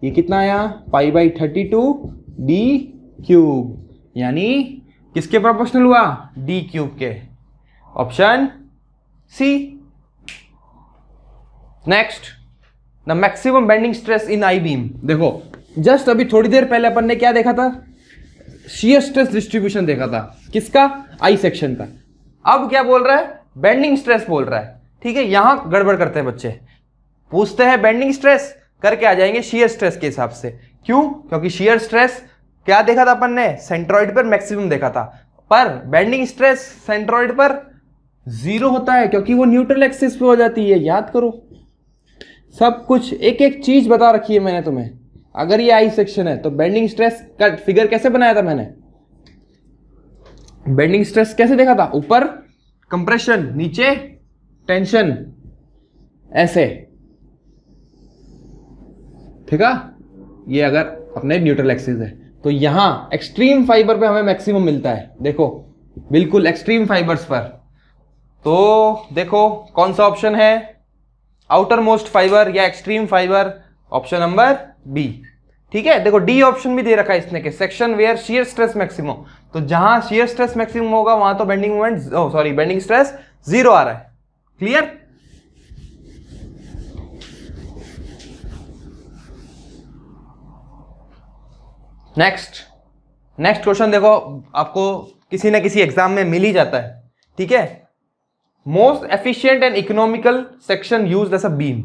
ये कितना आया π/32 d³, यानी किसके प्रोपोर्शनल हुआ d³ के, option C. Next, the maximum bending stress in I beam. देखो जस्ट अभी थोड़ी देर पहले अपन ने क्या देखा था, शियर स्ट्रेस डिस्ट्रीब्यूशन देखा था, किसका, आई सेक्शन का। अब क्या बोल रहा है, बेंडिंग स्ट्रेस बोल रहा है। ठीक है, यहां गड़बड़ करते हैं बच्चे, पूछते हैं बेंडिंग स्ट्रेस करके आ जाएंगे शियर स्ट्रेस के हिसाब से। क्यों, क्योंकि शियर स्ट्रेस क्या देखा था अपन ने, सेंट्रॉइड पर मैक्सिमम देखा था, पर बेंडिंग स्ट्रेस सेंट्रॉइड पर 0 होता है, क्योंकि वो न्यूट्रल एक्सिस पे हो जाती है। याद करो, सब कुछ एक एक चीज बता रखी है मैंने तुम्हें। अगर ये आई सेक्शन है तो बेंडिंग स्ट्रेस का फिगर कैसे बनाया था मैंने, बेंडिंग स्ट्रेस कैसे देखा था, ऊपर कंप्रेशन, नीचे टेंशन, ऐसे, ठीक है। ये अगर अपने न्यूट्रल एक्सिस है तो यहां एक्सट्रीम फाइबर पे हमें मैक्सिमम मिलता है। देखो बिल्कुल एक्सट्रीम फाइबर्स पर, तो देखो कौन सा ऑप्शन है, आउटर मोस्ट फाइबर या extreme fibre, option number B. ठीक है, देखो डी ऑप्शन भी दे रखा है इसने के section where shear stress maximum, तो जहां शियर स्ट्रेस मैक्सिमम होगा वहां तो bending moment, sorry bending stress 0 आ रहा है। क्लियर। नेक्स्ट क्वेश्चन देखो, आपको किसी ना किसी एग्जाम में मिल ही जाता है। ठीक है, most efficient and economical section used as a beam.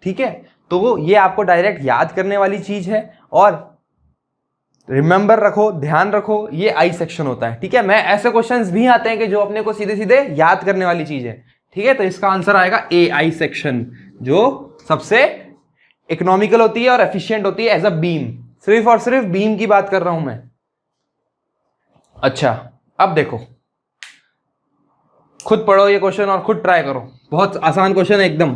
ठीक है, तो ये आपको डायरेक्ट याद करने वाली चीज है, और रिमेंबर रखो, ध्यान रखो, ये आई सेक्शन होता है। ठीक है, मैं ऐसे क्वेश्चंस भी आते हैं कि जो अपने को सीधे सीधे याद करने वाली चीज है। ठीक है, तो इसका आंसर आएगा ए, आई सेक्शन, जो सबसे इकोनॉमिकल होती है और एफिशिएंट होती है एज अ बीम। सिर्फ और सिर्फ बीम की बात कर रहा हूं मैं। अच्छा, अब देखो, खुद पढ़ो ये क्वेश्चन और खुद ट्राई करो, बहुत आसान क्वेश्चन है एकदम।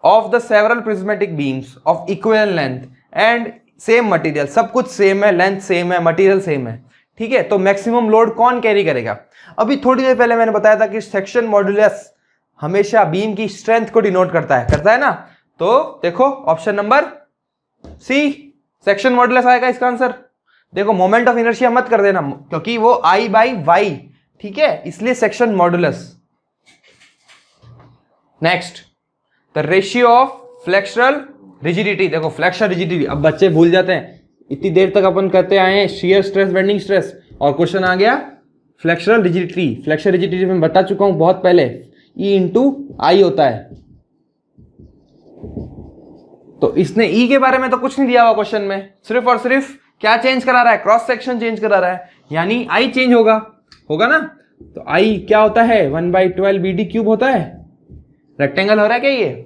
Of the several prismatic beams of equal length and same material, सब कुछ सेम है, लेंथ सेम है, मटेरियल सेम है। ठीक है, तो मैक्सिमम लोड कौन कैरी करेगा। अभी थोड़ी देर पहले मैंने बताया था कि सेक्शन मॉड्यूलस हमेशा बीम की स्ट्रेंथ को डिनोट करता है ना। तो देखो option number C, section modulus आएगा इसका आंसर। देखो मोमेंट ऑफ इनर्शिया मत कर देना, क्योंकि वो आई बाई वाई, ठीक है, इसलिए section modulus. Next, the ratio of flexural rigidity. देखो फ्लेक्सुरल रिजिडिटी, अब बच्चे भूल जाते हैं, इतनी देर तक अपन करते आए हैं शियर स्ट्रेस, बेंडिंग स्ट्रेस, और क्वेश्चन आ गया फ्लेक्सुरल रिजिडिटी। फ्लेक्सुरल रिजिडिटी में बता चुका हूं बहुत पहले, ई इंटू आई होता है। तो इसने ई के बारे में तो कुछ नहीं दिया हुआ क्वेश्चन में, सिर्फ और सिर्फ क्या चेंज करा रहा है, क्रॉस सेक्शन चेंज करा रहा है, यानी आई चेंज होगा ना। तो आई क्या होता है, 1/12 BD³ होता है। रेक्टेंगल हो रहा है क्या ये,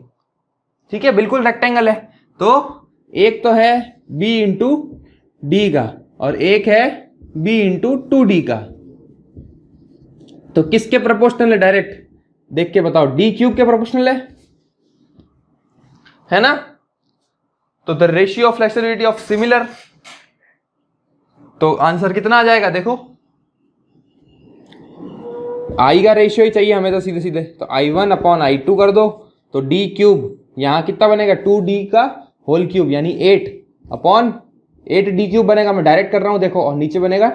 ठीक है, बिल्कुल रेक्टेंगल है। तो एक तो है B इंटू डी का और एक है B इंटू 2D का, तो किसके प्रोपोर्शनल है, डायरेक्ट देख के बताओ, D³ के प्रोपोर्शनल है ना। तो the ratio of flexibility of similar, तो आंसर कितना आ जाएगा, देखो आई का रेशियो ही चाहिए हमें तो सीधे सीधे, तो I1 अपॉन I2 कर दो, तो D³ यहां कितना बनेगा, 2D का होल क्यूब, यानी 8 अपॉन 8 D³ बनेगा। मैं डायरेक्ट कर रहा हूं देखो, और नीचे बनेगा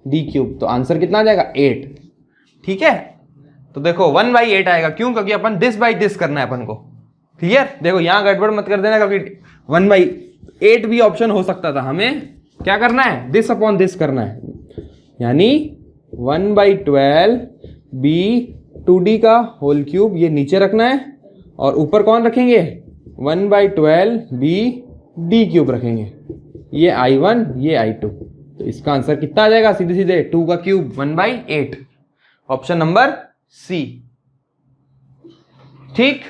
D³, तो आंसर कितना आ जाएगा 8। ठीक है, तो देखो 1/8 आएगा, क्यों, क्योंकि अपन दिस बाई दिस करना है अपन को। क्लियर, देखो यहां गड़बड़ मत कर देना, क्योंकि 1/8 भी ऑप्शन हो सकता था, हमें क्या करना है, दिस अपॉन दिस करना है, यानी 1/12 B 2D का होल क्यूब, ये नीचे रखना है, और ऊपर कौन रखेंगे, 1/12 B D³ रखेंगे, ये I1 ये I2। तो इसका आंसर कितना आ जाएगा, सीधे सीधे 2 का क्यूब 1/8, ऑप्शन नंबर सी। ठीक,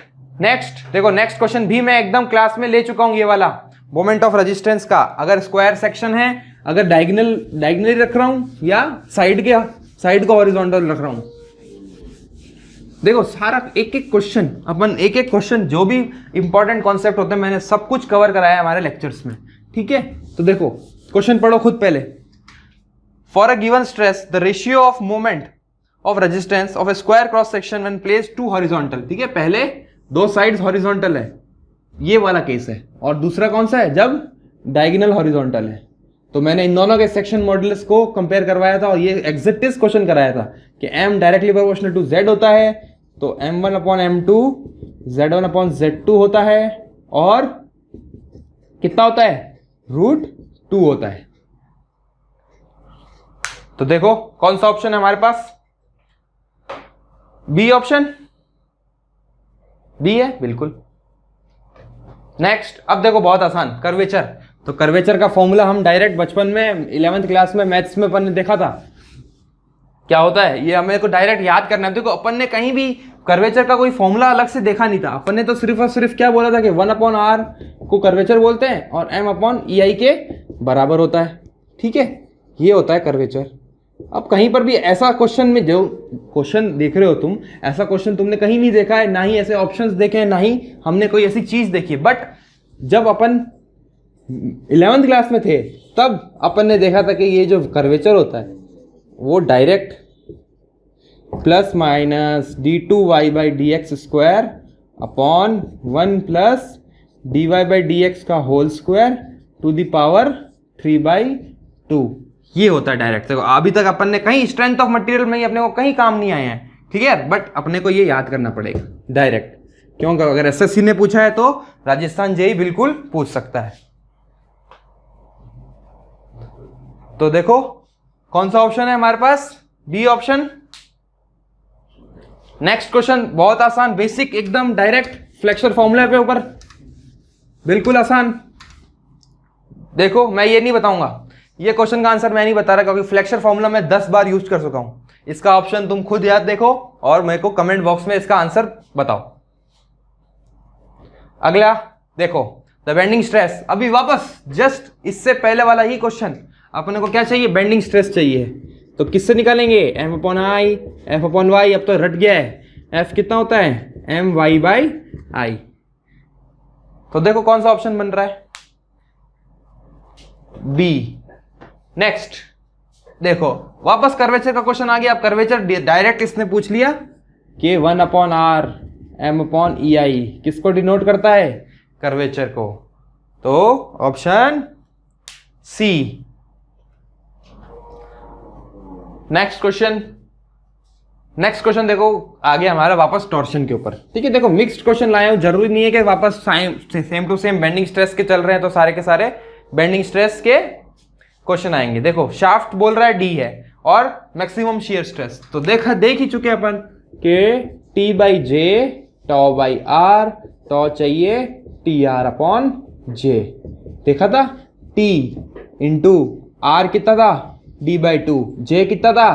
नेक्स्ट देखो, नेक्स्ट क्वेश्चन भी मैं एकदम क्लास में ले चुका हूं, ये वाला मोमेंट ऑफ रेजिस्टेंस का। अगर स्क्वायर सेक्शन है, अगर डायगनली रख रहा हूं या साइड को हॉरिजॉन्टल रख रहा हूं, देखो सारा एक एक क्वेश्चन जो भी इंपॉर्टेंट कॉन्सेप्ट होते हैं मैंने सब कुछ कवर कराया है हमारे लेक्चर्स में। ठीक है, तो देखो क्वेश्चन पढ़ो खुद पहले। For a given stress the ratio of moment of resistance of a square cross section when placed to horizontal. ठीक है, पहले दो साइड्स हॉरिजॉन्टल है, ये वाला केस है, और दूसरा कौन सा है, जब डायगोनल हॉरिजॉन्टल है। तो मैंने इन दोनों के सेक्शन मॉडुलस को कंपेयर करवाया था और ये एग्जैक्टिस क्वेश्चन कराया था कि m directly proportional to z होता है, तो m1 upon m2 z1 upon z2 होता है, और कितना होता है, √2 होता है। तो देखो कौन सा ऑप्शन है हमारे पास, बी ऑप्शन, बी है बिल्कुल। नेक्स्ट, अब देखो बहुत आसान, कर्वेचर। तो कर्वेचर का फॉर्मूला हम डायरेक्ट बचपन में 11th क्लास में मैथ्स में अपन ने देखा था, क्या होता है, ये हमें को डायरेक्ट याद करना है। देखो अपन ने कहीं भी कर्वेचर का कोई फॉर्मूला अलग से देखा नहीं था, अपन ने तो सिर्फ और सिर्फ क्या बोला था कि 1/r को कर्वेचर बोलते हैं और m/ei के बराबर होता है। ठीक है, ये होता है कर्वेचर। अब कहीं पर भी ऐसा क्वेश्चन में, जो क्वेश्चन देख रहे हो तुम, ऐसा क्वेश्चन तुमने कहीं नहीं देखा है, ना ही ऐसे ऑप्शंस देखे हैं, ना ही हमने कोई ऐसी चीज देखी है। बट जब अपन 11th क्लास में थे तब अपन ने देखा था कि ये जो कर्वेचर होता है वो direct plus minus d2y/dx² upon 1 plus dy/dx का whole square to the power 3/2, ये होता है डायरेक्ट। देखो अभी तक अपन ने कहीं स्ट्रेंथ ऑफ मटेरियल में ही अपने को कहीं काम नहीं आए हैं, ठीक है, बट अपने को ये याद करना पड़ेगा डायरेक्ट, क्योंकि अगर एसएससी ने पूछा है तो राजस्थान जेई बिल्कुल पूछ सकता है। तो देखो कौन सा ऑप्शन है हमारे पास, बी ऑप्शन। नेक्स्ट क्वेश्चन बहुत आसान, बेसिक एकदम डायरेक्ट फ्लेक्सर फॉर्मूला पे ऊपर, बिल्कुल आसान। देखो मैं ये नहीं बताऊंगा, ये क्वेश्चन का आंसर मैं नहीं बता रहा, क्योंकि फ्लेक्सर फॉर्मूला मैं 10 बार यूज कर चुका हूं। इसका ऑप्शन तुम खुद याद देखो और मेरे को कमेंट बॉक्स में इसका आंसर बताओ। अगला देखो, द बेंडिंग स्ट्रेस। अभी वापस जस्ट इससे पहले वाला ही क्वेश्चन, अपने को क्या चाहिए, बेंडिंग स्ट्रेस चाहिए। तो किससे निकालेंगे, m/i, f/y। अब तो रट गया है, f कितना होता है, my/i। तो देखो कौन सा ऑप्शन बन रहा है, बी। नेक्स्ट देखो वापस कर्वेचर का क्वेश्चन आ गया। अब कर्वेचर डायरेक्ट इसने पूछ लिया कि 1/r m/ei किसको डिनोट करता है, कर्वेचर को। तो ऑप्शन सी। नेक्स्ट क्वेश्चन देखो आ गया हमारा वापस टॉर्शन के ऊपर। ठीक है, देखो मिक्स्ड क्वेश्चन लाया हूं, जरूरी नहीं है कि वापस same to same bending stress के चल रहे हैं तो सारे के सारे बेंडिंग स्ट्रेस के क्वेश्चन आएंगे। देखो शाफ्ट बोल रहा है डी है और मैक्सिमम शियर स्ट्रेस, तो देख ही चुके अपन कि T/J τ/r, टॉ चाहिए TR/J। देखा था, T इंटू R कितना था, D/2, J कितना था,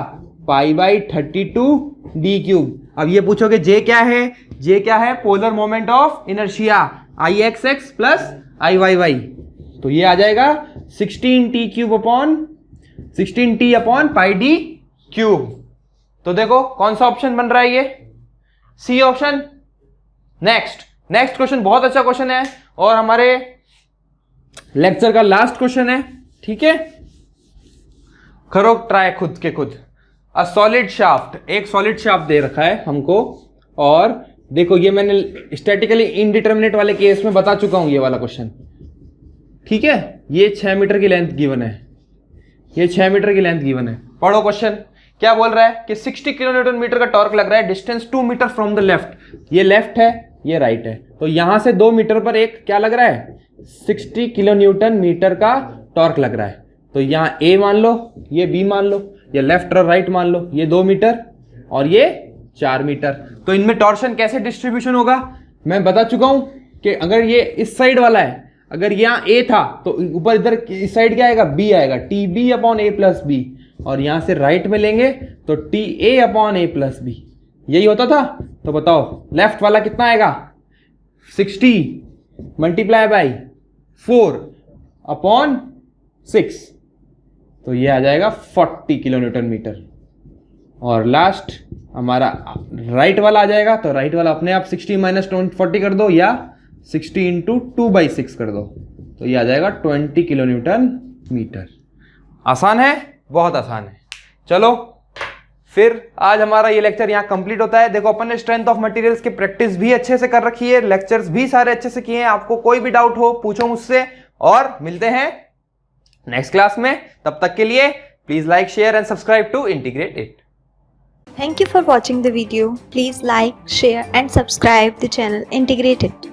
π/32d³। अब ये पूछोगे J क्या है, J क्या है, polar moment of inertia, Ixx plus Iyy। तो ये आ जाएगा 16t/πd³। तो देखो कौन सा ऑप्शन बन रहा है, ये सी ऑप्शन। नेक्स्ट क्वेश्चन बहुत अच्छा क्वेश्चन है और हमारे लेक्चर का लास्ट क्वेश्चन है। ठीक है, करो ट्राई खुद के खुद। अ सॉलिड शाफ्ट, एक सॉलिड शाफ्ट दे रखा है हमको, और देखो ये मैंने स्टैटिकली इनडिटर्मिनेट वाले केस में बता चुका हूं ये वाला क्वेश्चन। ठीक है, ये 6 मीटर की लेंथ गिवन है, ये 6 मीटर की लेंथ गिवन है। पढ़ो क्वेश्चन क्या बोल रहा है कि 60 किलोन्यूटन मीटर का टॉर्क लग रहा है, distance 2 metre from the left. ये लेफ्ट है, ये राइट है, तो यहां से 2 मीटर पर एक क्या लग रहा है, 60 किलोन्यूटन मीटर का टॉर्क लग रहा है। तो यहां ए मान लो, ये बी मान लो, ये लेफ्ट और राइट मान लो, ये 2 मीटर और ये 4 मीटर। तो इनमें टॉर्शन कैसे डिस्ट्रीब्यूशन होगा मैं बता चुका हूं कि अगर ये इस साइड वाला है, अगर यहाँ ए था तो ऊपर इधर इस साइड क्या आएगा, बी आएगा, TB/A+B। और यहां से राइट में लेंगे तो TA/A+B, यही होता था। तो बताओ लेफ्ट वाला कितना आएगा, 60 × 4/6, तो ये आ जाएगा 40 किलोन्यूटन मीटर। और लास्ट हमारा राइट वाला आ जाएगा, तो राइट वाला अपने आप 60 - 40 कर दो या 60 × 2/6 कर दो, तो ये आ जाएगा 20 किलोन्यूटन मीटर। आसान है, बहुत आसान है। चलो फिर आज हमारा ये लेक्चर यहाँ कंप्लीट होता है। देखो अपन ने स्ट्रेंथ ऑफ मटेरियल्स की प्रैक्टिस भी अच्छे से कर रखी है, लेक्चर्स भी सारे अच्छे से किए हैं। आपको कोई भी डाउट हो पूछो मुझसे, और मिलते हैं नेक्स्ट क्लास में। तब तक के लिए please like, share and subscribe to integrate it. Thank you for watching the video. Please like, share and subscribe the channel Integrate It.